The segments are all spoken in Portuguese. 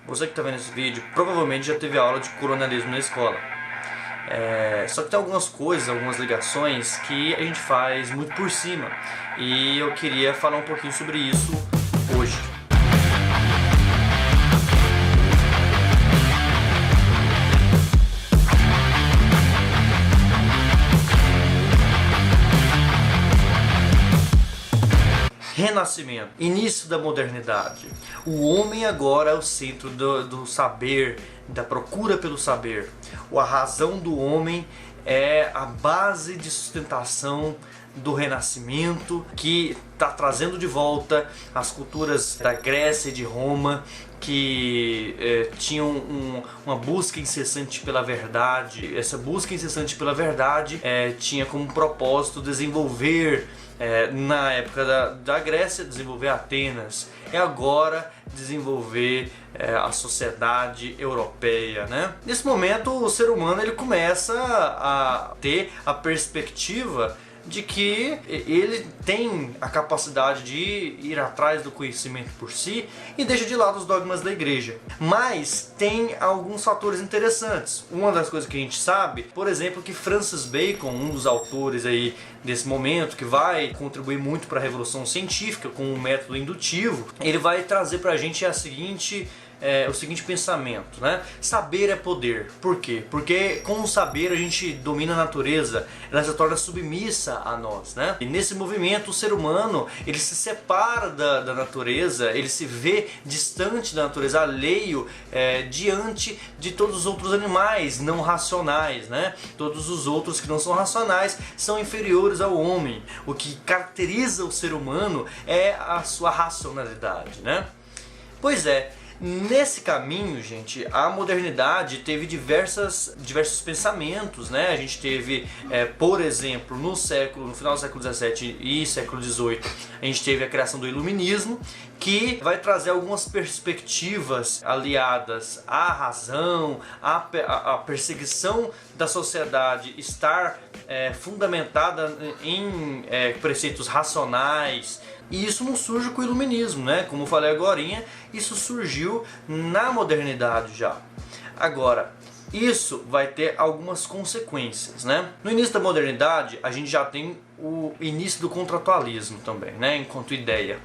Você que está vendo esse vídeo provavelmente já teve aula de colonialismo na escola. Só que tem algumas coisas, algumas ligações que a gente faz muito por cima. E eu queria falar um pouquinho sobre isso hoje. Renascimento, início da modernidade. O homem agora é o centro do saber, da procura pelo saber. A razão do homem é a base de sustentação do Renascimento, que está trazendo de volta as culturas da Grécia e de Roma, que tinham uma busca incessante pela verdade. Essa busca incessante pela verdade tinha como propósito desenvolver, na época da Grécia, desenvolver Atenas, e agora desenvolver a sociedade europeia, né? Nesse momento o ser humano ele começa a ter a perspectiva de que ele tem a capacidade de ir atrás do conhecimento por si e deixa de lado os dogmas da igreja. Mas tem alguns fatores interessantes. Uma das coisas que a gente sabe, por exemplo, que Francis Bacon, um dos autores aí desse momento, que vai contribuir muito para a revolução científica com o método indutivo, ele vai trazer para a gente o seguinte pensamento, né? Saber é poder. Por quê? Porque com o saber a gente domina a natureza, ela se torna submissa a nós, né? E nesse movimento o ser humano ele se separa da natureza, ele se vê distante da natureza, alheio diante de todos os outros animais não racionais, né? Todos os outros que não são racionais são inferiores ao homem. O que caracteriza o ser humano é a sua racionalidade, né? Pois é. Nesse caminho, gente, a modernidade teve diversos pensamentos, né? A gente teve, por exemplo, no final do século XVII e século XVIII, a gente teve a criação do Iluminismo, que vai trazer algumas perspectivas aliadas à razão, à perseguição da sociedade estar fundamentada em preceitos racionais. E isso não surge com o Iluminismo, né? Como eu falei agorinha, isso surgiu na modernidade já. Agora, isso vai ter algumas consequências, né? No início da modernidade, a gente já tem o início do contratualismo também, né? Enquanto ideia.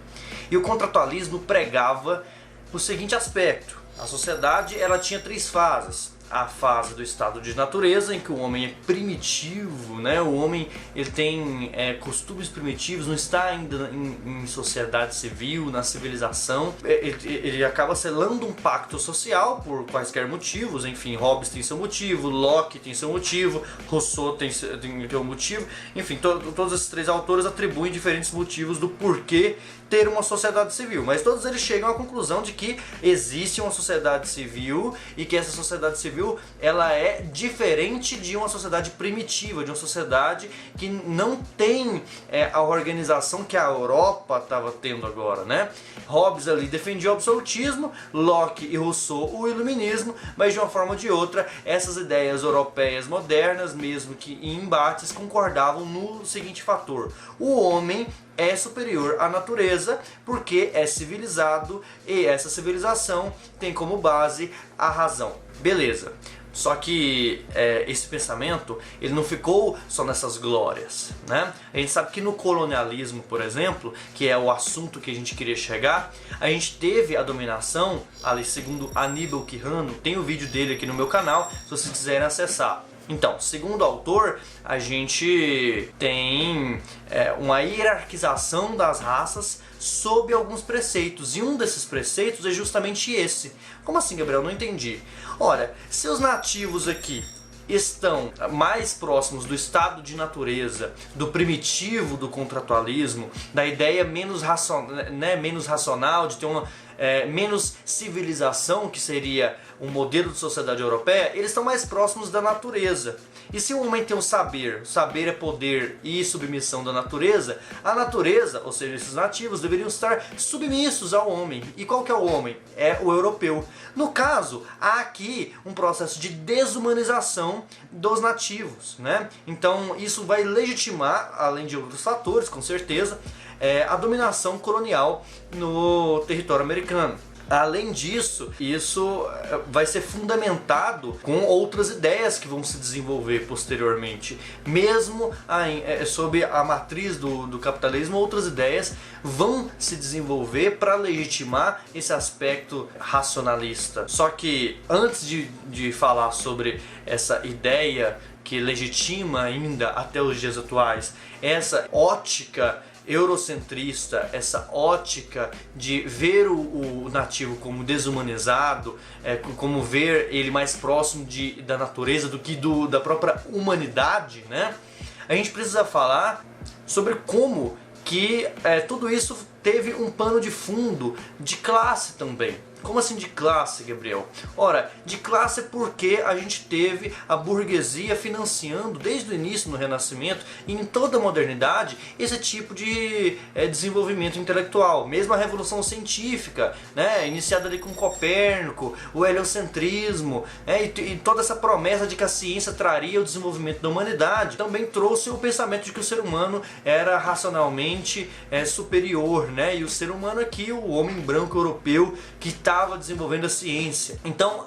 E o contratualismo pregava o seguinte aspecto: a sociedade ela tinha três fases. A fase do estado de natureza, em que o homem é primitivo, né? O homem ele tem costumes primitivos, não está ainda em sociedade civil, na civilização. Ele acaba selando um pacto social por quaisquer motivos. Enfim, Hobbes tem seu motivo, Locke tem seu motivo, Rousseau tem seu motivo. Enfim, todos esses três autores atribuem diferentes motivos do porquê ter uma sociedade civil, mas todos eles chegam à conclusão de que existe uma sociedade civil e que essa sociedade civil ela é diferente de uma sociedade primitiva, de uma sociedade que não tem a organização que a Europa estava tendo agora, né? Hobbes ali defendia o absolutismo, Locke e Rousseau o iluminismo, mas de uma forma ou de outra essas ideias europeias modernas, mesmo que em embates, concordavam no seguinte fator: o homem é superior à natureza porque é civilizado e essa civilização tem como base a razão. Beleza. Só que esse pensamento ele não ficou só nessas glórias, né? A gente sabe que no colonialismo, por exemplo, que é o assunto que a gente queria chegar, a gente teve a dominação, ali segundo Aníbal Quijano, tem o vídeo dele aqui no meu canal, se vocês quiserem acessar. Então, segundo o autor, a gente tem uma hierarquização das raças sob alguns preceitos. E um desses preceitos é justamente esse. Como assim, Gabriel? Não entendi. Olha, se os nativos aqui estão mais próximos do estado de natureza, do primitivo do contratualismo, da ideia menos racional, de ter uma menos civilização, que seria um modelo de sociedade europeia, eles estão mais próximos da natureza. E se o homem tem o saber é poder e submissão da natureza, a natureza, ou seja, esses nativos, deveriam estar submissos ao homem. E qual que é o homem? É o europeu. No caso, há aqui um processo de desumanização dos nativos, né? Então isso vai legitimar, além de outros fatores, com certeza, a dominação colonial no território americano. Além disso, isso vai ser fundamentado com outras ideias que vão se desenvolver posteriormente. Mesmo sob a matriz do capitalismo, outras ideias vão se desenvolver para legitimar esse aspecto racionalista. Só que antes de falar sobre essa ideia que legitima ainda até os dias atuais essa ótica eurocentrista, essa ótica de ver o nativo como desumanizado, como ver ele mais próximo da natureza do que da própria humanidade, né? A gente precisa falar sobre como que tudo isso teve um pano de fundo de classe também. Como assim de classe, Gabriel? Ora, de classe porque a gente teve a burguesia financiando desde o início no Renascimento e em toda a modernidade esse tipo de desenvolvimento intelectual. Mesmo a Revolução Científica, né, iniciada ali com Copérnico, o heliocentrismo, e toda essa promessa de que a ciência traria o desenvolvimento da humanidade, também trouxe o pensamento de que o ser humano era racionalmente superior, né? E o ser humano aqui, o homem branco europeu que estava desenvolvendo a ciência. Então,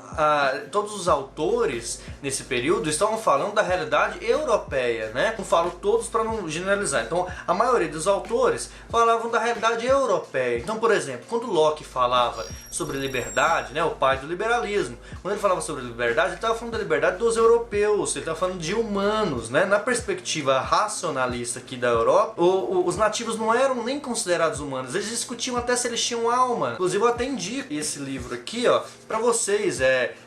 todos os autores nesse período estavam falando da realidade europeia, né? Não falo todos para não generalizar. Então, a maioria dos autores falavam da realidade europeia. Então, por exemplo, quando Locke falava sobre liberdade, né, o pai do liberalismo, quando ele falava sobre liberdade, ele estava falando da liberdade dos europeus, ele estava falando de humanos, né? Na perspectiva racionalista aqui da Europa, os nativos não eram nem considerados humanos, eles discutiam até se eles tinham alma. Inclusive, eu até indico esse livro aqui, ó, para vocês,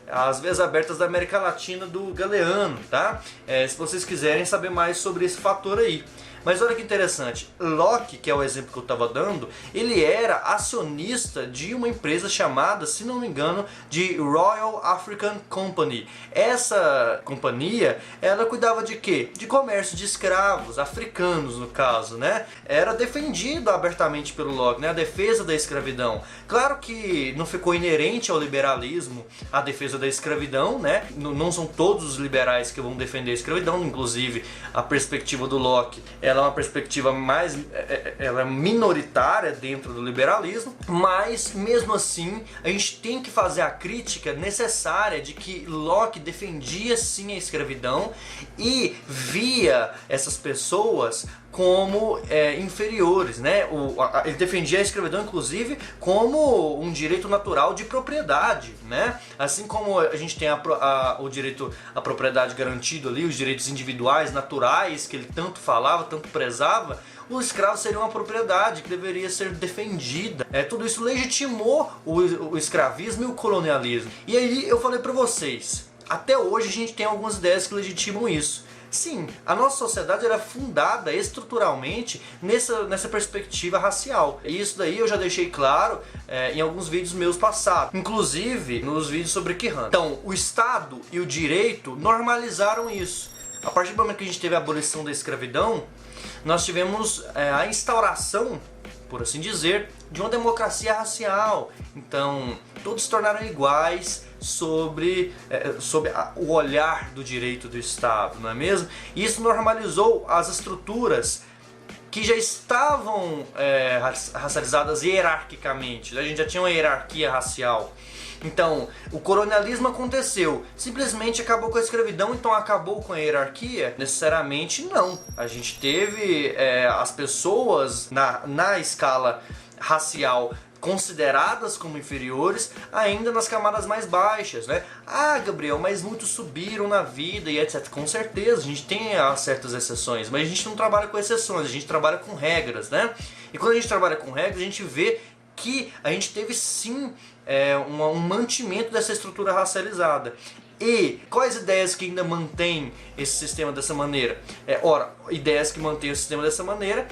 As Veias Abertas da América Latina, do Galeano, tá? Se vocês quiserem saber mais sobre esse fator aí. Mas olha que interessante, Locke, que é o exemplo que eu estava dando, ele era acionista de uma empresa chamada, se não me engano, de Royal African Company. Essa companhia, ela cuidava de quê? De comércio de escravos, africanos no caso, né? Era defendido abertamente pelo Locke, né? A defesa da escravidão. Claro que não ficou inerente ao liberalismo a defesa da escravidão, né? Não são todos os liberais que vão defender a escravidão, inclusive a perspectiva do Locke, ela é uma perspectiva ela é minoritária dentro do liberalismo, mas mesmo assim a gente tem que fazer a crítica necessária de que Locke defendia sim a escravidão e via essas pessoas como inferiores, né? Ele defendia a escravidão, inclusive, como um direito natural de propriedade, né? Assim como a gente tem o direito à propriedade garantido ali, os direitos individuais, naturais, que ele tanto falava, tanto prezava, o escravo seria uma propriedade que deveria ser defendida. Tudo isso legitimou o escravismo e o colonialismo. E aí eu falei para vocês, até hoje a gente tem algumas ideias que legitimam isso. Sim, a nossa sociedade era fundada estruturalmente nessa perspectiva racial. E isso daí eu já deixei claro em alguns vídeos meus passados, inclusive nos vídeos sobre Quirrano. Então, o Estado e o direito normalizaram isso. A partir do momento que a gente teve a abolição da escravidão, nós tivemos a instauração, por assim dizer, de uma democracia racial. Então, todos se tornaram iguais sob o olhar do direito do Estado, não é mesmo? E isso normalizou as estruturas que já estavam racializadas hierarquicamente. A gente já tinha uma hierarquia racial. Então, o colonialismo aconteceu, simplesmente acabou com a escravidão, então acabou com a hierarquia? Necessariamente não. A gente teve as pessoas na escala racial consideradas como inferiores ainda nas camadas mais baixas, né? Ah, Gabriel, mas muitos subiram na vida e etc. Com certeza, a gente tem certas exceções, mas a gente não trabalha com exceções, a gente trabalha com regras, né? E quando a gente trabalha com regras, a gente vê que a gente teve sim um mantimento dessa estrutura racializada. E quais ideias que ainda mantêm esse sistema dessa maneira? Ora, ideias que mantêm o sistema dessa maneira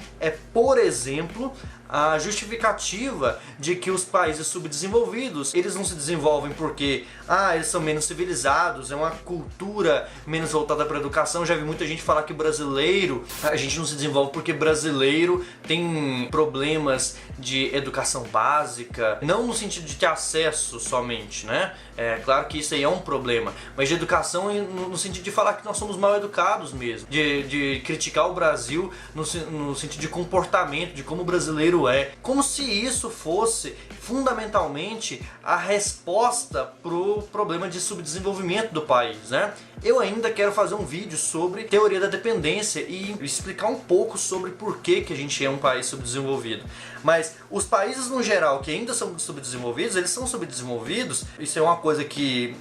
por exemplo, a justificativa de que os países subdesenvolvidos, eles não se desenvolvem porque eles são menos civilizados, é uma cultura menos voltada para a educação. Já vi muita gente falar que brasileiro, a gente não se desenvolve porque brasileiro tem problemas de educação básica, não no sentido de ter acesso somente, né? Claro que isso aí é um problema, mas de educação no sentido de falar que nós somos mal educados mesmo, de criticar o Brasil no sentido de comportamento, de como o brasileiro dinheiro é, como se isso fosse fundamentalmente a resposta pro problema de subdesenvolvimento do país, né? Eu ainda quero fazer um vídeo sobre teoria da dependência e explicar um pouco sobre por que a gente é um país subdesenvolvido. Mas os países no geral que ainda são subdesenvolvidos, eles são subdesenvolvidos, isso é uma coisa que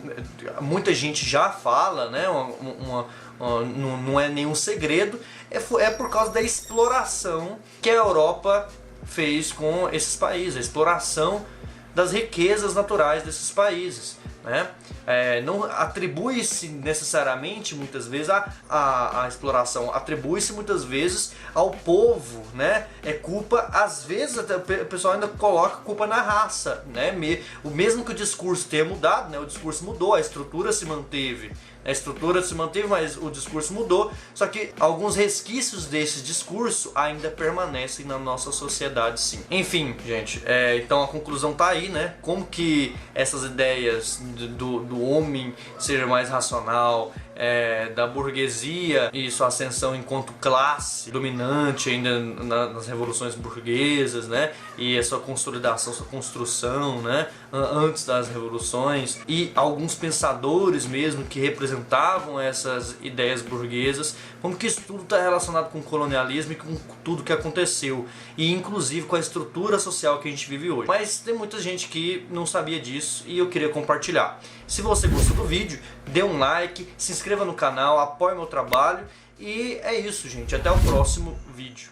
muita gente já fala, né? Não é nenhum segredo, é por causa da exploração que a Europa fez com esses países, a exploração das riquezas naturais desses países, né? Não atribui-se necessariamente muitas vezes a exploração, atribui-se muitas vezes ao povo, né? É culpa, às vezes até o pessoal ainda coloca culpa na raça, né? Mesmo que o discurso tenha mudado, né? O discurso mudou, a estrutura se manteve, mas o discurso mudou, só que alguns resquícios desse discurso ainda permanecem na nossa sociedade, sim. Enfim, gente, então a conclusão tá aí, né? Como que essas ideias do homem ser mais racional, da burguesia e sua ascensão enquanto classe dominante ainda nas revoluções burguesas, né? E a sua consolidação, sua construção, né? Antes das revoluções, e alguns pensadores mesmo que representavam essas ideias burguesas, como que isso tudo está relacionado com o colonialismo e com tudo que aconteceu, e inclusive com a estrutura social que a gente vive hoje. Mas tem muita gente que não sabia disso e eu queria compartilhar. Se você gostou do vídeo, dê um like, se inscreva no canal, apoie meu trabalho, e é isso, gente. Até o próximo vídeo.